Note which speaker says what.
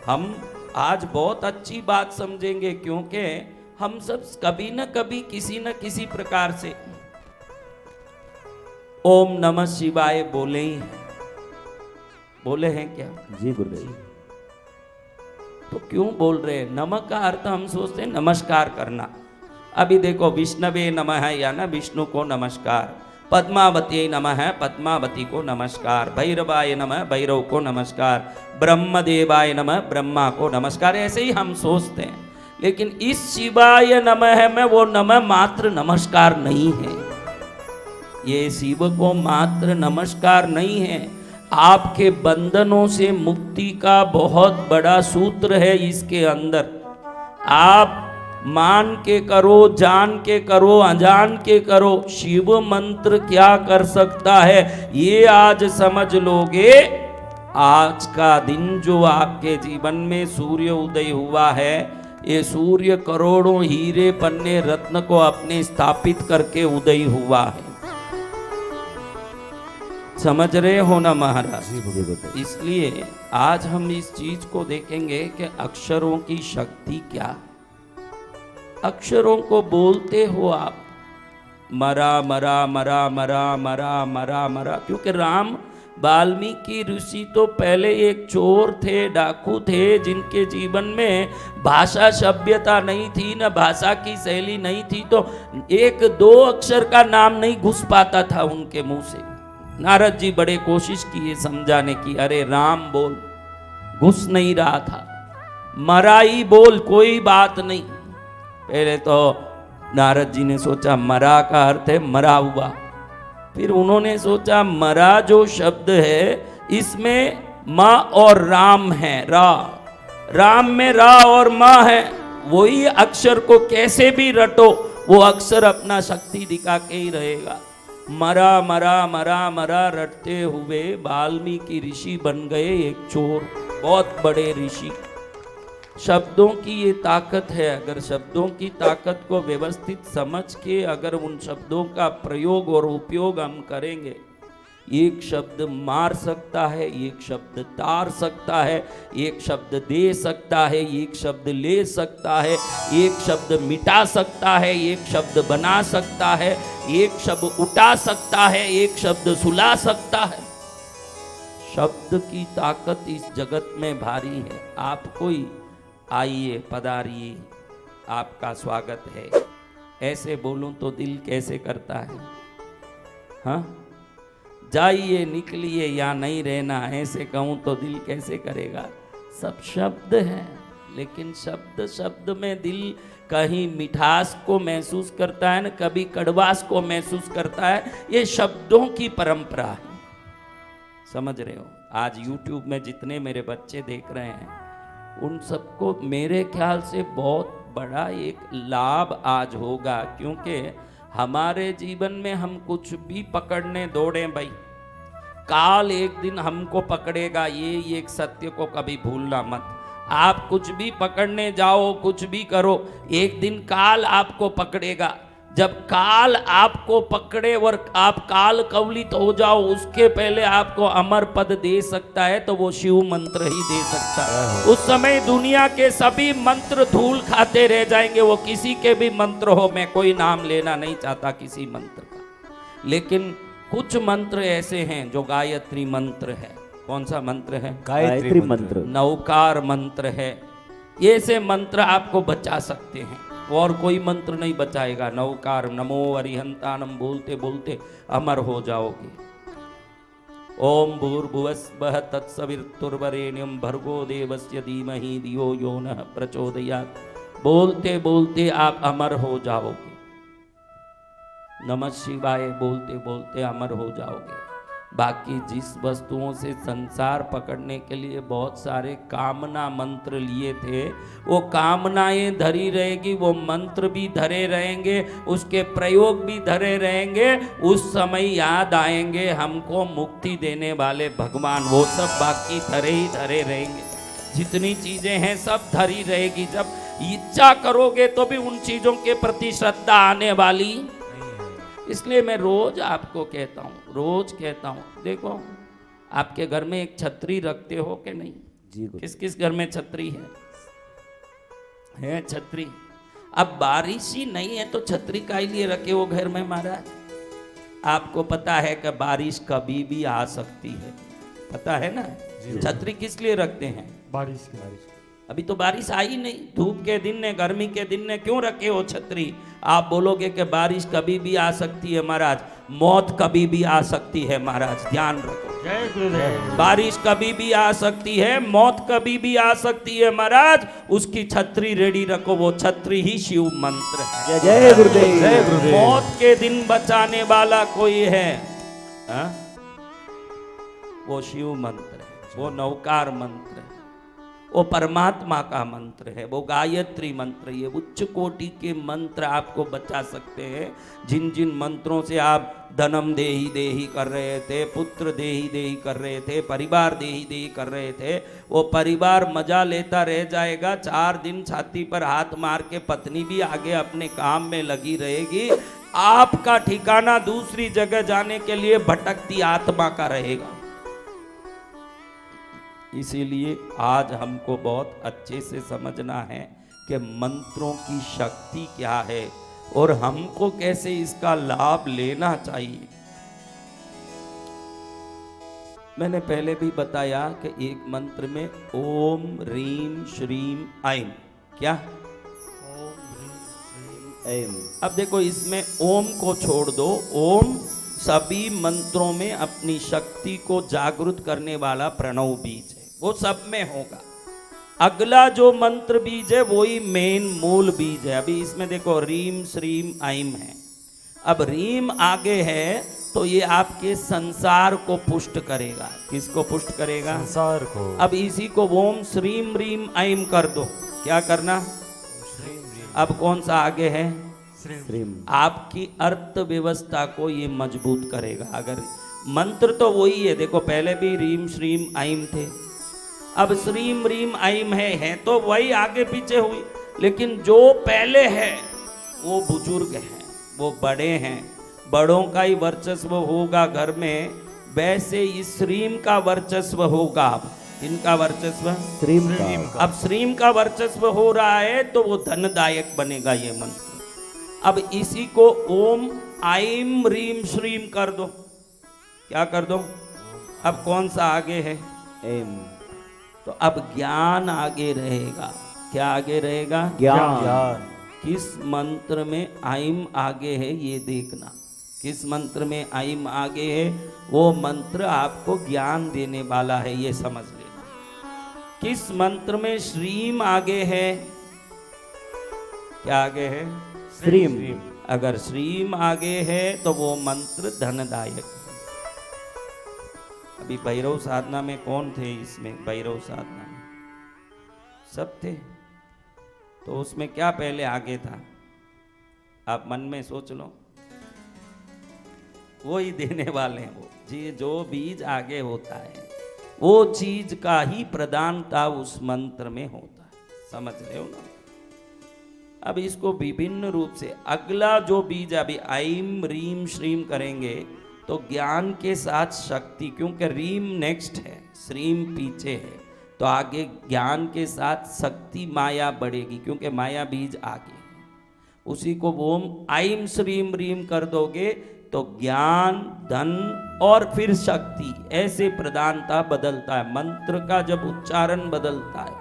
Speaker 1: हम आज बहुत अच्छी बात समझेंगे, क्योंकि हम सब कभी न कभी किसी न किसी प्रकार से ओम नमः शिवाय बोले ही हैं। बोले हैं क्या?
Speaker 2: जी गुरुदेव।
Speaker 1: तो क्यों बोल रहे हैं? नमः का अर्थ हम सोचते हैं नमस्कार करना। अभी देखो, विष्णवे नमः है या ना, विष्णु को नमस्कार। पद्मावती नमः है, पद्मावती को नमस्कार। भैरवाय नमः, भैरव को नमस्कार। ब्रह्मदेवाय नमः, ब्रह्मा को नमस्कार। ऐसे ही हम सोचते हैं, लेकिन इस शिवाय नमः में वो नमः मात्र नमस्कार नहीं है। ये शिव को मात्र नमस्कार नहीं है, आपके बंधनों से मुक्ति का बहुत बड़ा सूत्र है इसके अंदर। आप मान के करो, जान के करो, अनजान के करो, शिव मंत्र क्या कर सकता है ये आज समझ लोगे। आज का दिन जो आपके जीवन में सूर्य उदय हुआ है, ये सूर्य करोड़ों हीरे पन्ने रत्न को अपने स्थापित करके उदय हुआ है। समझ रहे हो ना महाराज? इसलिए आज हम इस चीज को देखेंगे कि अक्षरों की शक्ति क्या। अक्षरों को बोलते हो आप, मरा मरा मरा मरा मरा मरा मरा, क्योंकि राम वाल्मीकि ऋषि तो पहले एक चोर थे, डाकू थे, जिनके जीवन में भाषा सभ्यता नहीं थी, न भाषा की शैली नहीं थी, तो एक दो अक्षर का नाम नहीं घुस पाता था उनके मुंह से। नारद जी बड़े कोशिश किए समझाने की, अरे राम बोल, घुस नहीं रहा था। मराई बोल, कोई बात नहीं। पहले तो नारद जी ने सोचा मरा का अर्थ है मरा हुआ, फिर उन्होंने सोचा मरा जो शब्द है इसमें माँ और राम है, राम में रा और माँ है, वही अक्षर को कैसे भी रटो वो अक्षर अपना शक्ति दिखा के ही रहेगा। मरा मरा मरा मरा रटते हुए वाल्मीकि ऋषि बन गए एक चोर, बहुत बड़े ऋषि। शब्दों की ये ताकत है, अगर शब्दों की ताकत को व्यवस्थित समझ के अगर उन शब्दों का प्रयोग और उपयोग हम करेंगे, एक शब्द मार सकता है, एक शब्द तार सकता है, एक शब्द दे सकता है, एक शब्द ले सकता है, एक शब्द मिटा सकता है, एक शब्द बना सकता है, एक शब्द उठा सकता है, एक शब्द सुला सकता है। शब्द की ताकत इस जगत में भारी है। आप कोई आइए, पधारिए, आपका स्वागत है, ऐसे बोलूं तो दिल कैसे करता है? हाँ, जाइए, निकलिए या नहीं रहना, ऐसे कहूं तो दिल कैसे करेगा? सब शब्द हैं, लेकिन शब्द शब्द में दिल कहीं मिठास को महसूस करता है, न कभी कड़वास को महसूस करता है। ये शब्दों की परंपरा है, समझ रहे हो? आज YouTube में जितने मेरे बच्चे देख रहे हैं, उन सबको मेरे ख्याल से बहुत बड़ा एक लाभ आज होगा, क्योंकि हमारे जीवन में हम कुछ भी पकड़ने दौड़े भाई, काल एक दिन हमको पकड़ेगा, ये एक सत्य को कभी भूलना मत। आप कुछ भी पकड़ने जाओ, कुछ भी करो, एक दिन काल आपको पकड़ेगा। जब काल आपको पकड़े और आप काल कवलित हो जाओ, उसके पहले आपको अमर पद दे सकता है तो वो शिव मंत्र ही दे सकता है। उस समय दुनिया के सभी मंत्र धूल खाते रह जाएंगे, वो किसी के भी मंत्र हो। मैं कोई नाम लेना नहीं चाहता किसी मंत्र का, लेकिन कुछ मंत्र ऐसे हैं जो गायत्री मंत्र है। कौन सा मंत्र है?
Speaker 2: गायत्री मंत्र।
Speaker 1: नवकार मंत्र है। ये से मंत्र आपको बचा सकते हैं, और कोई मंत्र नहीं बचाएगा। नवकार नमो अरिहंतानम बोलते बोलते अमर हो जाओगे। ओम भूर्भुवस्वः तत्सवितुर्वरेण्यं भर्गो देवस्य धीमहि धियो यो नः प्रचोदयात्, बोलते बोलते आप अमर हो जाओगे। नमः शिवाय बोलते बोलते अमर हो जाओगे। बाकी जिस वस्तुओं से संसार पकड़ने के लिए बहुत सारे कामना मंत्र लिए थे, वो कामनाएं धरी रहेगी, वो मंत्र भी धरे रहेंगे, उसके प्रयोग भी धरे रहेंगे। उस समय याद आएंगे हमको मुक्ति देने वाले भगवान, वो सब बाकी धरे ही धरे रहेंगे। जितनी चीजें हैं सब धरी रहेगी। जब इच्छा करोगे तो भी उन चीजों के प्रति श्रद्धा आने वाली। इसलिए मैं रोज आपको कहता हूँ, रोज कहता हूँ, देखो आपके घर में एक छतरी रखते हो कि नहीं?
Speaker 2: जी गुरु
Speaker 1: किस किस घर में छतरी है छतरी। अब बारिश ही नहीं है तो छतरी का लिए रखे वो घर में महाराज। आपको पता है कि बारिश कभी भी आ सकती है, पता है ना। छतरी किस लिए रखते हैं?
Speaker 3: बारिश की बारिश।
Speaker 1: अभी तो बारिश आई नहीं, धूप के दिन ने गर्मी के दिन ने क्यों रखे हो छतरी? आप बोलोगे कि बारिश कभी भी आ सकती है महाराज, मौत कभी भी आ सकती है महाराज, ध्यान रखो।
Speaker 3: जय गुरुदेव।
Speaker 1: बारिश कभी भी आ सकती है, मौत कभी भी आ सकती है महाराज, उसकी छतरी रेडी रखो। वो छतरी ही शिव मंत्र है।
Speaker 2: जय जय गुरुदेव।
Speaker 3: जय गुरुदेव।
Speaker 1: मौत के दिन बचाने वाला कोई है हा? वो शिव मंत्र है, वो नवकार मंत्र है, वो परमात्मा का मंत्र है, वो गायत्री मंत्र। ये उच्च कोटि के मंत्र आपको बचा सकते हैं। जिन जिन मंत्रों से आप धनम देही देही कर रहे थे, पुत्र देही देही कर रहे थे, परिवार देही देही कर रहे थे, वो परिवार मजा लेता रह जाएगा। 4 दिन छाती पर हाथ मार के पत्नी भी आगे अपने काम में लगी रहेगी। आपका ठिकाना दूसरी जगह जाने के लिए भटकती आत्मा का रहेगा। इसीलिए आज हमको बहुत अच्छे से समझना है कि मंत्रों की शक्ति क्या है और हमको कैसे इसका लाभ लेना चाहिए। मैंने पहले भी बताया कि एक मंत्र में ओम रीम श्रीम ऐम, क्या?
Speaker 2: ऐम।
Speaker 1: अब देखो इसमें ओम को छोड़ दो। ओम सभी मंत्रों में अपनी शक्ति को जागृत करने वाला प्रणव बीज है, वो सब में होगा। अगला जो मंत्र बीज है वही मेन मूल बीज है। अभी इसमें देखो रीम श्रीम ऐम है। अब रीम आगे है तो ये आपके संसार को पुष्ट करेगा। किसको पुष्ट करेगा?
Speaker 3: संसार को।
Speaker 1: अब इसी को ओम श्रीम रीम ऐम कर दो। क्या करना? अब कौन सा आगे है?
Speaker 2: श्रीम।
Speaker 1: आपकी अर्थव्यवस्था को ये मजबूत करेगा। अगर मंत्र तो वही है, देखो पहले भी रीम श्रीम ऐम थे, अब श्रीम रीम ऐम है तो वही आगे पीछे हुई, लेकिन जो पहले है वो बुजुर्ग हैं, वो बड़े हैं, बड़ों का ही वर्चस्व होगा घर में। वैसे इस श्रीम का वर्चस्व होगा। अब इनका वर्चस्व
Speaker 2: श्रीम का।
Speaker 1: अब श्रीम का वर्चस्व हो रहा है तो वो धनदायक बनेगा ये मंत्र। अब इसी को ओम ऐम रीम श्रीम कर दो। क्या कर दो? अब कौन सा आगे है?
Speaker 2: ऐम।
Speaker 1: तो अब ज्ञान आगे रहेगा। क्या आगे रहेगा?
Speaker 2: ज्ञान।
Speaker 1: किस मंत्र में ऐम आगे है ये देखना। किस मंत्र में ऐम आगे है वो मंत्र आपको ज्ञान देने वाला है, ये समझ लेना। किस मंत्र में श्रीम आगे है? क्या आगे है?
Speaker 2: श्रीम।
Speaker 1: अगर श्रीम आगे है तो वो मंत्र धनदायक है। अभी भैरव साधना में कौन थे? इसमें भैरव साधना में सब थे, तो उसमें क्या पहले आगे था? आप मन में सोच लो। वो ही देने वाले हैं। वो जी जो बीज आगे होता है वो चीज का ही प्रधानता उस मंत्र में होता है। समझ रहे हो ना? अब इसको विभिन्न रूप से अगला जो बीज अभी ऐम रीम श्रीम करेंगे तो ज्ञान के साथ शक्ति, क्योंकि रीम नेक्स्ट है, श्रीम पीछे है, तो आगे ज्ञान के साथ शक्ति माया बढ़ेगी, क्योंकि माया बीज आगे है। उसी को ओम ऐम श्रीम रीम कर दोगे तो ज्ञान, धन और फिर शक्ति, ऐसे प्रधानता बदलता है। मंत्र का जब उच्चारण बदलता है